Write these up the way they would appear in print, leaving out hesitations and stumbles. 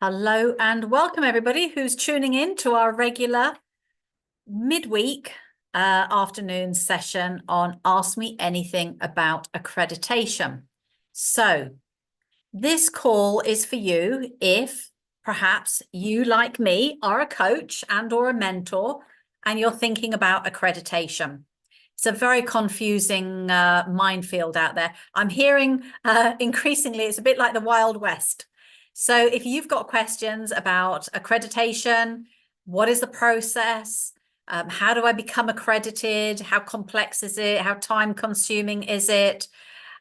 Hello and welcome everybody who's tuning in to our regular midweek afternoon session on Ask Me Anything About Accreditation. So this call is for you if perhaps you, like me, are a coach and or a mentor and you're thinking about accreditation. It's a very confusing minefield out there. I'm hearing increasingly it's a bit like the Wild West. So if you've got questions about accreditation, what is the process? How do I become accredited? How complex is it? How time consuming is it?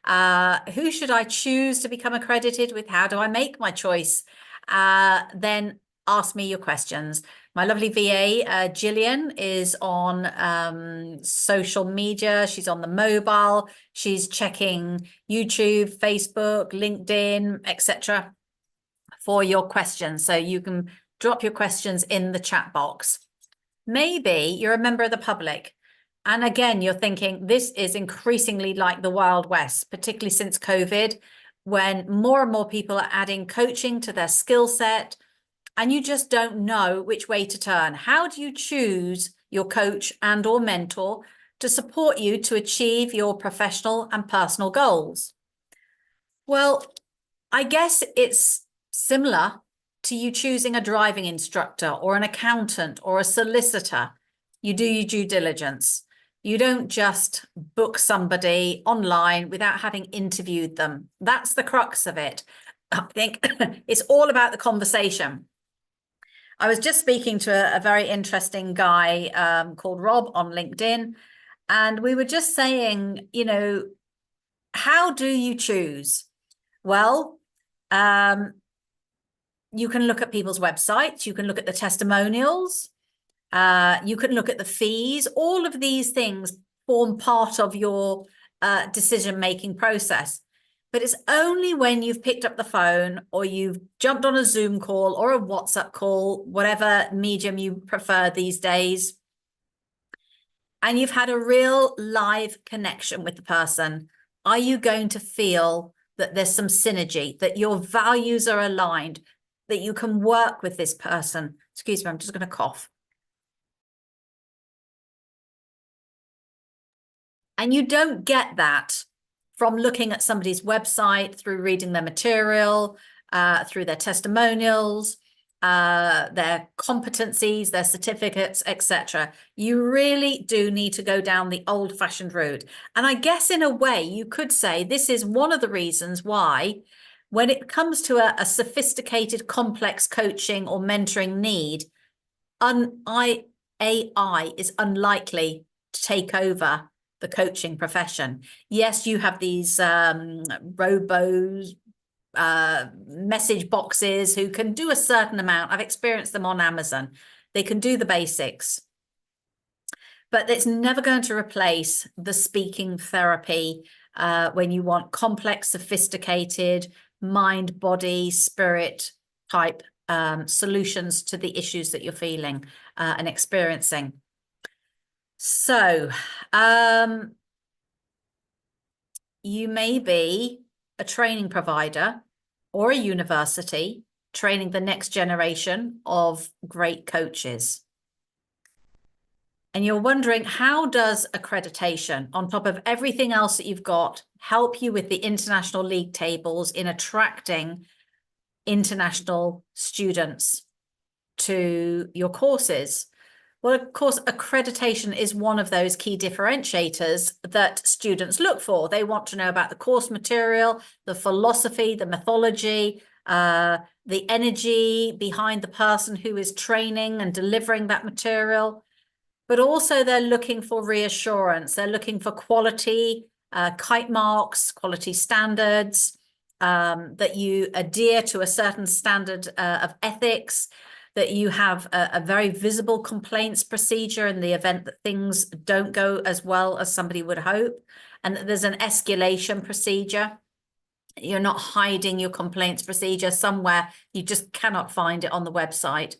Who should I choose to become accredited with? How do I make my choice? Then ask me your questions. My lovely VA, Gillian, is on social media. She's on the mobile. She's checking YouTube, Facebook, LinkedIn, etc. for your questions. So you can drop your questions in the chat box. Maybe you're a member of the public. And again, you're thinking this is increasingly like the Wild West, particularly since COVID, when more and more people are adding coaching to their skill set, and you just don't know which way to turn. How do you choose your coach and or mentor to support you to achieve your professional and personal goals? Well, I guess it's similar to you choosing a driving instructor or an accountant or a solicitor. You do your due diligence. You don't just book somebody online without having interviewed them. That's the crux of it. I think it's all about the conversation. I was just speaking to a very interesting guy called Rob on LinkedIn, and we were just saying, how do you choose? Well, you can look at people's websites, you can look at the testimonials, you can look at the fees. All of these things form part of your decision-making process. But it's only when you've picked up the phone or you've jumped on a Zoom call or a WhatsApp call, whatever medium you prefer these days, and you've had a real live connection with the person, are you going to feel that there's some synergy, that your values are aligned, that you can work with this person? Excuse me, I'm just going to cough. And you don't get that from looking at somebody's website, through reading their material, through their testimonials, their competencies, their certificates, etc. You really do need to go down the old-fashioned route. And I guess in a way you could say this is one of the reasons why when it comes to a sophisticated, complex coaching or mentoring need, AI is unlikely to take over the coaching profession. Yes, you have these robos, message boxes who can do a certain amount. I've experienced them on Amazon. They can do the basics, but it's never going to replace the speaking therapy when you want complex, sophisticated, mind, body, spirit type solutions to the issues that you're feeling and experiencing. So you may be a training provider or a university training the next generation of great coaches. And you're wondering, how does accreditation, on top of everything else that you've got, help you with the international league tables in attracting international students to your courses? Well, of course, accreditation is one of those key differentiators that students look for. They want to know about the course material, the philosophy, the methodology, the energy behind the person who is training and delivering that material. But also they're looking for reassurance. They're looking for quality, kite marks, quality standards, that you adhere to a certain standard of ethics, that you have a very visible complaints procedure in the event that things don't go as well as somebody would hope, and that there's an escalation procedure. You're not hiding your complaints procedure somewhere. You just cannot find it on the website.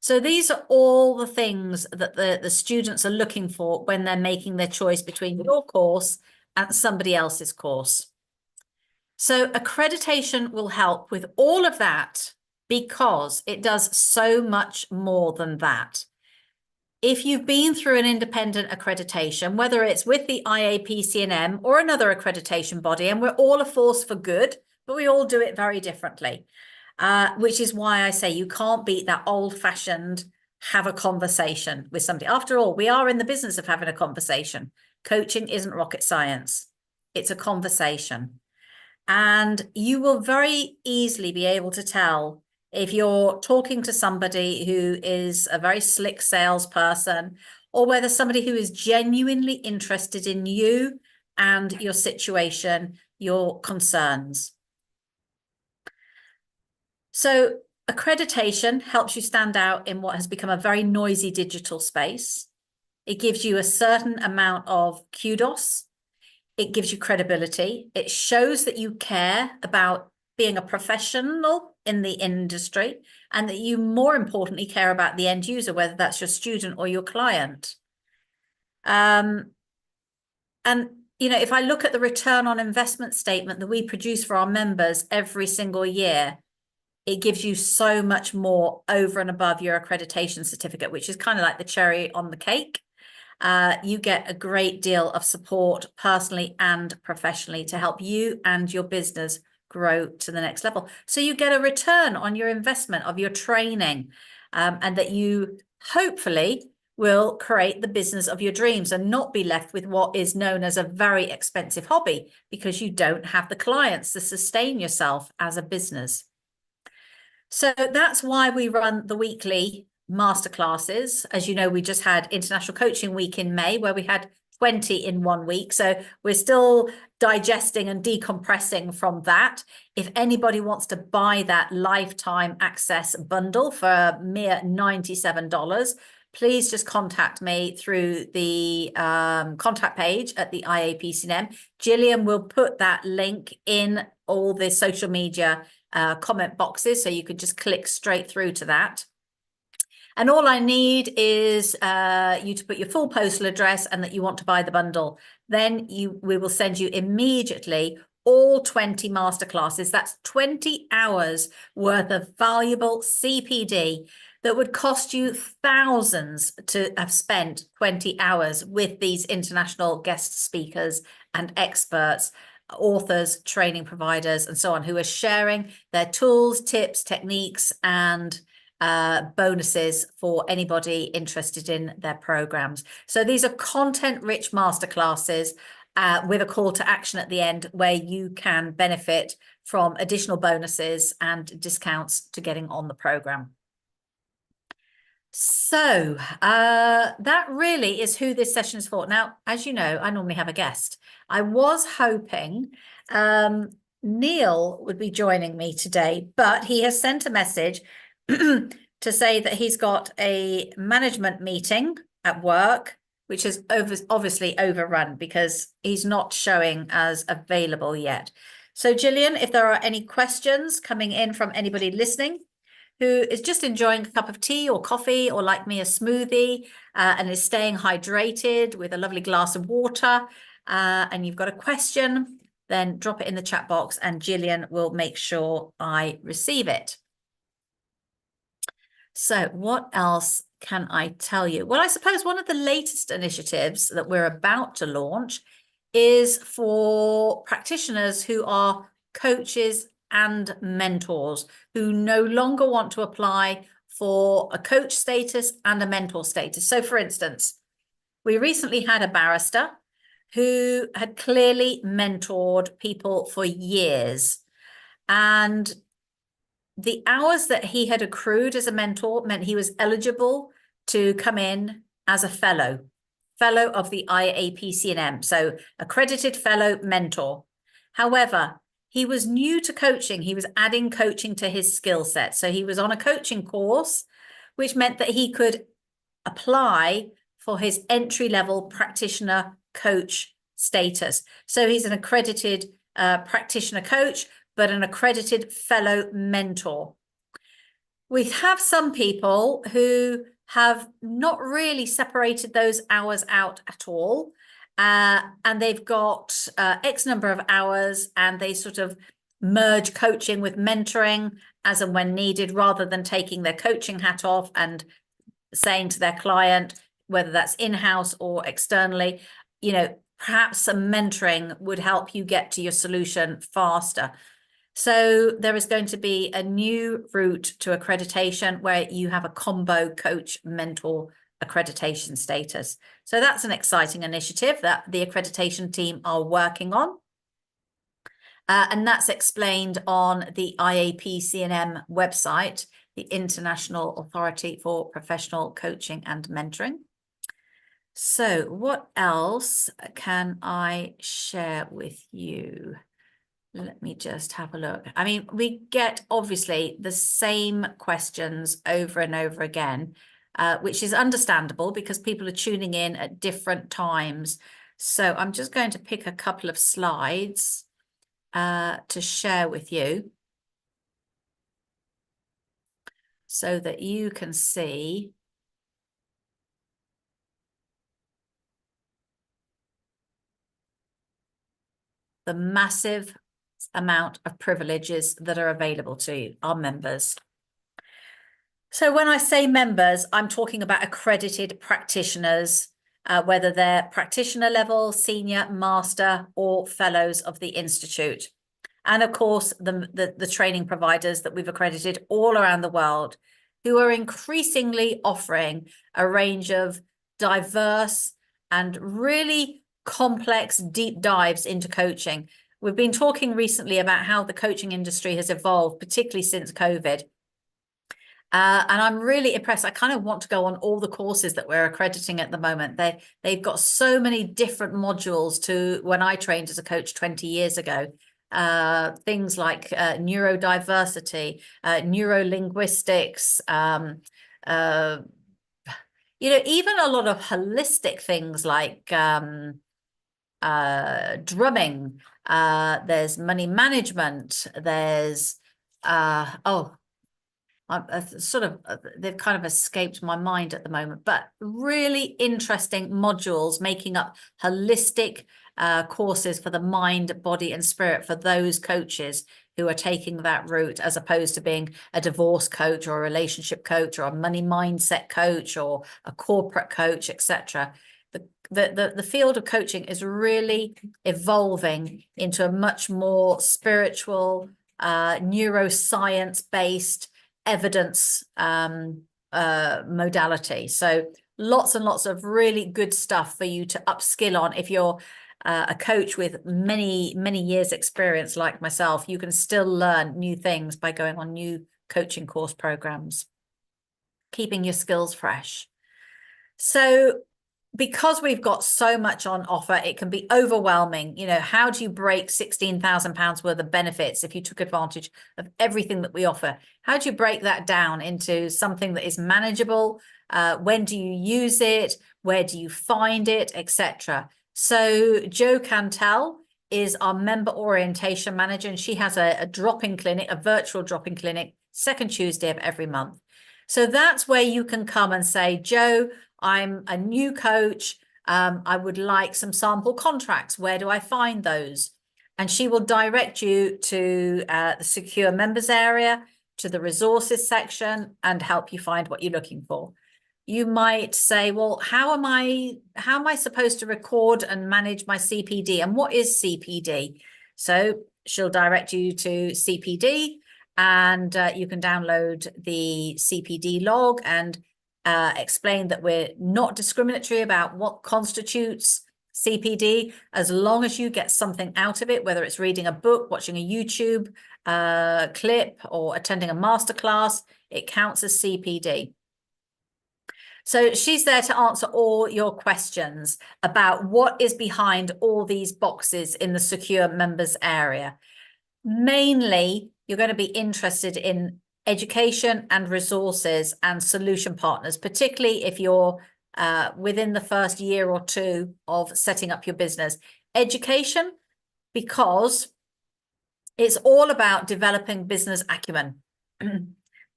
So these are all the things that the students are looking for when they're making their choice between your course and somebody else's course. So accreditation will help with all of that because it does so much more than that. If you've been through an independent accreditation, whether it's with the IAPC&M or another accreditation body, and we're all a force for good, but we all do it very differently, which is why I say you can't beat that old-fashioned have a conversation with somebody. After all, we are in the business of having a conversation. Coaching isn't rocket science. It's a conversation. And you will very easily be able to tell if you're talking to somebody who is a very slick salesperson, or whether somebody who is genuinely interested in you and your situation, your concerns. So accreditation helps you stand out in what has become a very noisy digital space. It gives you a certain amount of kudos. It gives you credibility. It shows that you care about being a professional in the industry, and that you, more importantly, care about the end user, whether that's your student or your client. And, you know, if I look at the return on investment statement that we produce for our members every single year, it gives you so much more over and above your accreditation certificate, which is kind of like the cherry on the cake. You get a great deal of support personally and professionally to help you and your business grow to the next level. So you get a return on your investment of your training, and that you hopefully will create the business of your dreams and not be left with what is known as a very expensive hobby because you don't have the clients to sustain yourself as a business. So that's why we run the weekly masterclasses. As you know, we just had International Coaching Week in May, where we had 20 in 1 week. So we're still digesting and decompressing from that. If anybody wants to buy that lifetime access bundle for a mere $97, please just contact me through the contact page at the IAPC&M. Gillian will put that link in all the social media comment boxes, so you could just click straight through to that. And all I need is you to put your full postal address and that you want to buy the bundle. Then we will send you immediately all 20 masterclasses. That's 20 hours worth of valuable CPD that would cost you thousands to have spent 20 hours with these international guest speakers and experts, authors, training providers, and so on, who are sharing their tools, tips, techniques, and bonuses for anybody interested in their programs. So these are content-rich masterclasses with a call to action at the end, where you can benefit from additional bonuses and discounts to getting on the program. So that really is who this session is for. Now, as you know, I normally have a guest. I was hoping Neil would be joining me today, but he has sent a message to say that he's got a management meeting at work, which is obviously overrun because he's not showing as available yet. So Gillian, if there are any questions coming in from anybody listening who is just enjoying a cup of tea or coffee, or like me, a smoothie, and is staying hydrated with a lovely glass of water, and you've got a question, then drop it in the chat box and Gillian will make sure I receive it. So what else can I tell you? Well, I suppose one of the latest initiatives that we're about to launch is for practitioners who are coaches and mentors who no longer want to apply for a coach status and a mentor status. So for instance, we recently had a barrister who had clearly mentored people for years, and the hours that he had accrued as a mentor meant he was eligible to come in as a fellow of the IAPC&M, so accredited fellow mentor. However, he was new to coaching. He was adding coaching to his skill set. So he was on a coaching course, which meant that he could apply for his entry-level practitioner coach status. So he's an accredited practitioner coach, but an accredited fellow mentor. We have some people who have not really separated those hours out at all. And they've got X number of hours, and they sort of merge coaching with mentoring as and when needed, rather than taking their coaching hat off and saying to their client, whether that's in-house or externally, perhaps some mentoring would help you get to your solution faster. So there is going to be a new route to accreditation where you have a combo coach mentor accreditation status. So that's an exciting initiative that the accreditation team are working on. And that's explained on the IAPC&M website, the International Authority for Professional Coaching and Mentoring. So what else can I share with you? Let me just have a look. I mean, we get obviously the same questions over and over again, which is understandable because people are tuning in at different times. So I'm just going to pick a couple of slides to share with you so that you can see the massive amount of privileges that are available to our members. So when I say members, I'm talking about accredited practitioners, whether they're practitioner level, senior, master, or fellows of the Institute. And of course, the training providers that we've accredited all around the world, who are increasingly offering a range of diverse and really complex deep dives into coaching. We've been talking recently about how the coaching industry has evolved, particularly since COVID. And I'm really impressed. I kind of want to go on all the courses that we're accrediting at the moment. They've got so many different modules to when I trained as a coach 20 years ago. Things like neurodiversity, neurolinguistics, even a lot of holistic things like drumming. There's money management. There's they've kind of escaped my mind at the moment, but really interesting modules making up holistic courses for the mind, body, and spirit for those coaches who are taking that route, as opposed to being a divorce coach or a relationship coach or a money mindset coach or a corporate coach, etc. The field of coaching is really evolving into a much more spiritual, neuroscience-based evidence modality. So lots and lots of really good stuff for you to upskill on. If you're a coach with many years experience like myself, you can still learn new things by going on new coaching course programs, keeping your skills fresh. So because we've got so much on offer, it can be overwhelming. How do you break £16,000 worth of benefits if you took advantage of everything that we offer? How do you break that down into something that is manageable? When do you use it? Where do you find it, etc.? So Jo Cantel is our member orientation manager, and she has a drop-in clinic, a virtual drop-in clinic, second Tuesday of every month. So that's where you can come and say, Jo, I'm a new coach. I would like some sample contracts. Where do I find those? And she will direct you to the secure members area, to the resources section, and help you find what you're looking for. You might say, well, how am I supposed to record and manage my CPD? And what is CPD? So she'll direct you to CPD, and you can download the CPD log and explain that we're not discriminatory about what constitutes CPD, as long as you get something out of it, whether it's reading a book, watching a YouTube clip, or attending a masterclass, it counts as CPD. So she's there to answer all your questions about what is behind all these boxes in the secure members area. Mainly, you're going to be interested in education and resources and solution partners, particularly if you're within the first year or two of setting up your business. Education, because it's all about developing business acumen.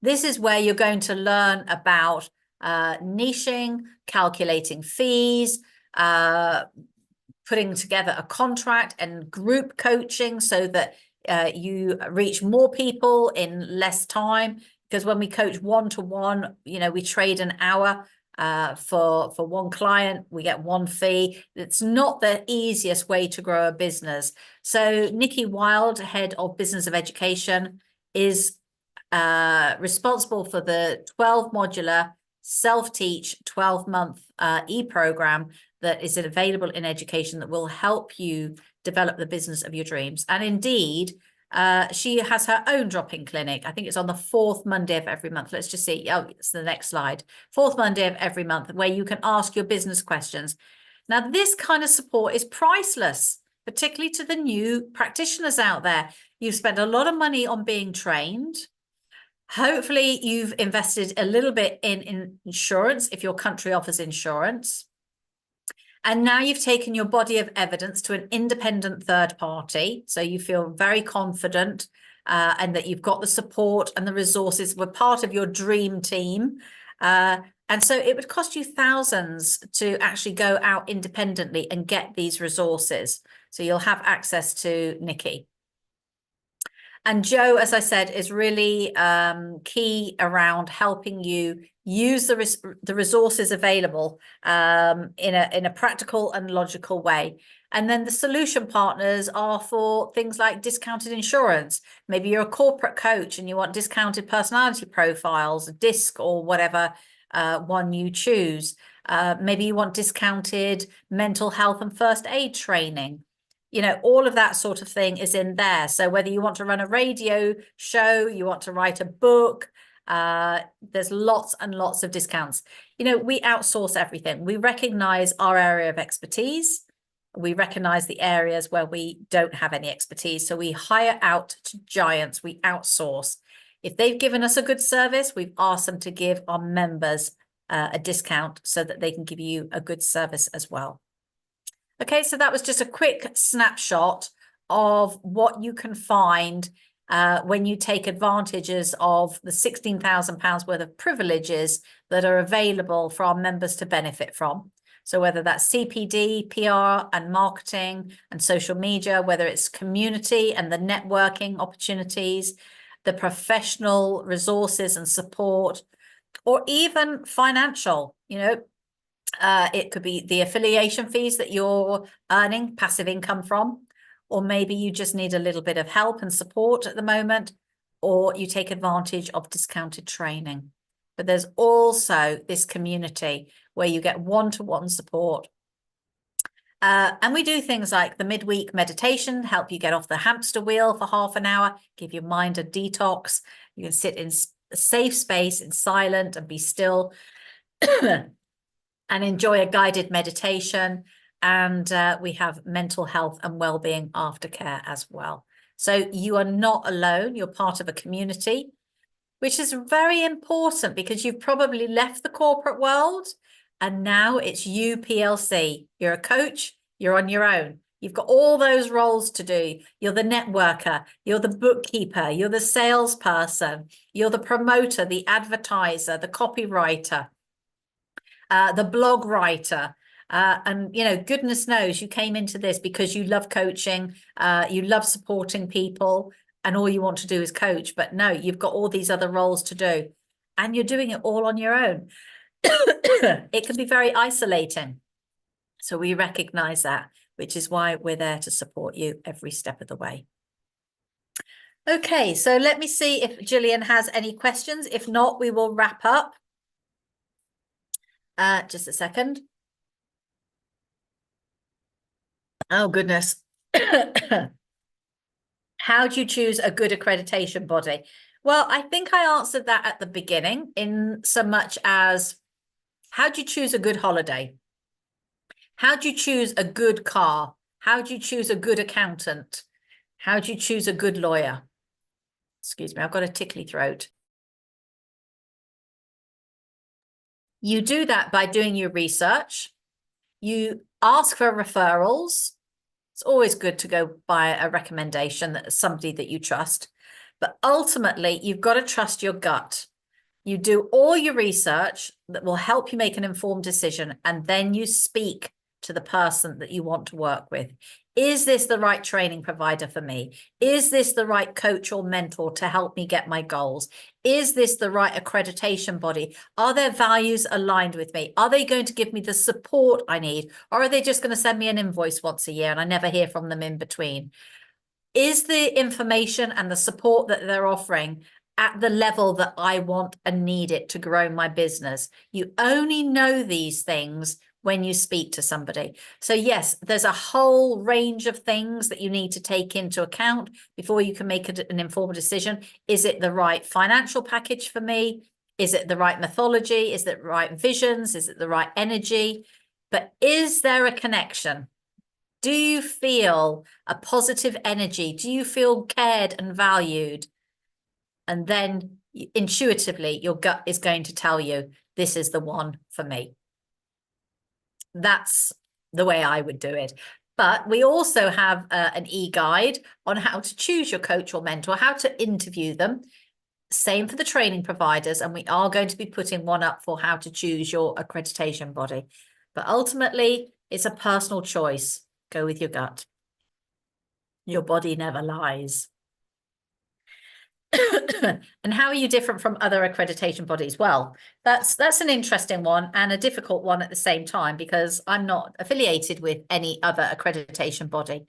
This is where you're going to learn about niching, calculating fees, putting together a contract, and group coaching so that You reach more people in less time, because when we coach one-to-one, we trade an hour for one client, we get one fee. It's not the easiest way to grow a business. So Nikki Wild, Head of Business of Education, is responsible for the 12 modular self-teach 12-month e-program that is available in education that will help you develop the business of your dreams. And indeed, she has her own drop-in clinic. I think it's on the fourth Monday of every month. Let's just see. Oh, it's the next slide. Fourth Monday of every month, where you can ask your business questions. Now, this kind of support is priceless, particularly to the new practitioners out there. You've spent a lot of money on being trained. Hopefully, you've invested a little bit in insurance if your country offers insurance. And now you've taken your body of evidence to an independent third party. So you feel very confident and that you've got the support and the resources. We're part of your dream team. And so it would cost you thousands to actually go out independently and get these resources. So you'll have access to Nikki. And Joe, as I said, is really key around helping you use the resources available in a practical and logical way. And then the solution partners are for things like discounted insurance. Maybe you're a corporate coach and you want discounted personality profiles, DISC or whatever one you choose. Maybe you want discounted mental health and first aid training. All of that sort of thing is in there. So whether you want to run a radio show, you want to write a book, there's lots and lots of discounts. We outsource everything. We recognize our area of expertise. We recognize the areas where we don't have any expertise. So we hire out to giants. We outsource. If they've given us a good service, we've asked them to give our members a discount so that they can give you a good service as well. Okay, so that was just a quick snapshot of what you can find when you take advantages of the £16,000 worth of privileges that are available for our members to benefit from. So whether that's CPD, PR and marketing and social media, whether it's community and the networking opportunities, the professional resources and support, or even financial, it could be the affiliation fees that you're earning passive income from, or maybe you just need a little bit of help and support at the moment, or you take advantage of discounted training. But there's also this community where you get one-to-one support. And we do things like the midweek meditation, help you get off the hamster wheel for half an hour, give your mind a detox. You can sit in a safe space in silence and be still and enjoy a guided meditation. And we have mental health and well-being aftercare as well. So you are not alone. You're part of a community, which is very important because you've probably left the corporate world and now it's you PLC. You're a coach, you're on your own. You've got all those roles to do. You're the networker, you're the bookkeeper, you're the salesperson, you're the promoter, the advertiser, the copywriter, the blog writer. And, goodness knows you came into this because you love coaching, you love supporting people, and all you want to do is coach. But no, you've got all these other roles to do, and you're doing it all on your own. It can be very isolating. So we recognize that, which is why we're there to support you every step of the way. Okay, so let me see if Gillian has any questions. If not, we will wrap up. Just a second. Oh, goodness. How do you choose a good accreditation body? Well, I think I answered that at the beginning in so much as, how do you choose a good holiday? How do you choose a good car? How do you choose a good accountant? How do you choose a good lawyer? Excuse me, I've got a tickly throat. You do that by doing your research. You ask for referrals. It's always good to go by a recommendation that somebody that you trust. But ultimately, you've got to trust your gut. You do all your research that will help you make an informed decision, and then you speak to the person that you want to work with. Is this the right training provider for me? Is this the right coach or mentor to help me get my goals? Is this the right accreditation body? Are their values aligned with me? Are they going to give me the support I need? Or are they just going to send me an invoice once a year and I never hear from them in between? Is the information and the support that they're offering at the level that I want and need it to grow my business? You only know these things when you speak to somebody. So yes, there's a whole range of things that you need to take into account before you can make an informed decision. Is it the right financial package for me? Is it the right methodology? Is it the right visions? Is it the right energy? But is there a connection? Do you feel a positive energy? Do you feel cared and valued? And then intuitively, your gut is going to tell you, this is the one for me. That's the way I would do it. But we also have an e-guide on how to choose your coach or mentor, how to interview them. Same for the training providers. And we are going to be putting one up for how to choose your accreditation body. But ultimately, it's a personal choice. Go with your gut. Your body never lies. And how are you different from other accreditation bodies? Well, that's an interesting one and a difficult one at the same time, because I'm not affiliated with any other accreditation body.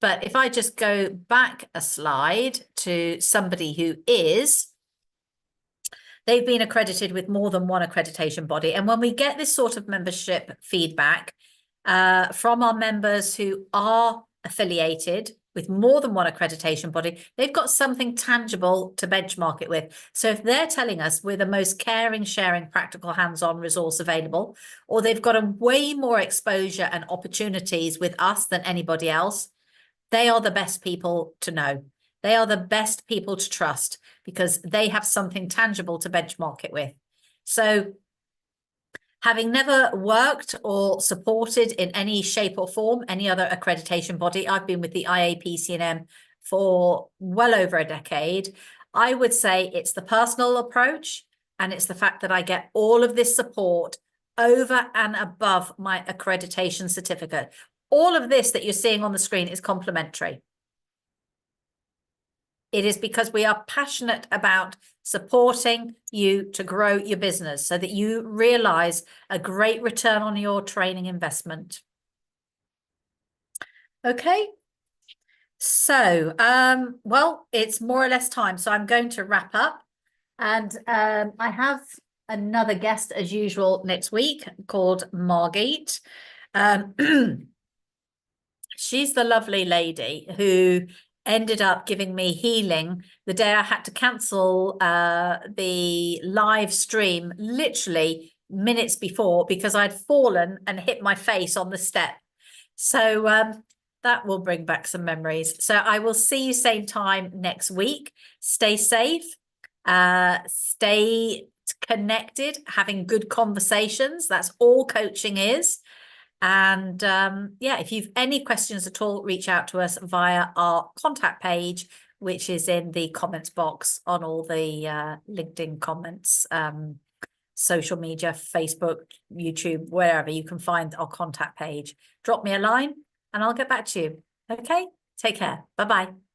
But if I just go back a slide to somebody who is, they've been accredited with more than one accreditation body. And when we get this sort of membership feedback from our members who are affiliated with more than one accreditation body, they've got something tangible to benchmark it with. So if they're telling us we're the most caring, sharing, practical, hands-on resource available, or they've got a way more exposure and opportunities with us than anybody else, they are the best people to know. They are the best people to trust because they have something tangible to benchmark it with. So having never worked or supported in any shape or form any other accreditation body, I've been with the IAPC&M for well over a decade. I would say it's the personal approach, and it's the fact that I get all of this support over and above my accreditation certificate. All of this that you're seeing on the screen is complimentary. It is because we are passionate about supporting you to grow your business so that you realize a great return on your training investment. Okay. So, well, it's more or less time. So I'm going to wrap up, and I have another guest as usual next week called Margit. She's the lovely lady who ended up giving me healing the day I had to cancel the live stream literally minutes before because I'd fallen and hit my face on the step. So that will bring back some memories. So I will see you same time next week. Stay safe, stay connected, having good conversations. That's all coaching is. And yeah, if you've any questions at all, reach out to us via our contact page, which is in the comments box on all the LinkedIn comments, social media, Facebook, YouTube, wherever you can find our contact page. Drop me a line and I'll get back to you. Okay, take care. Bye-bye.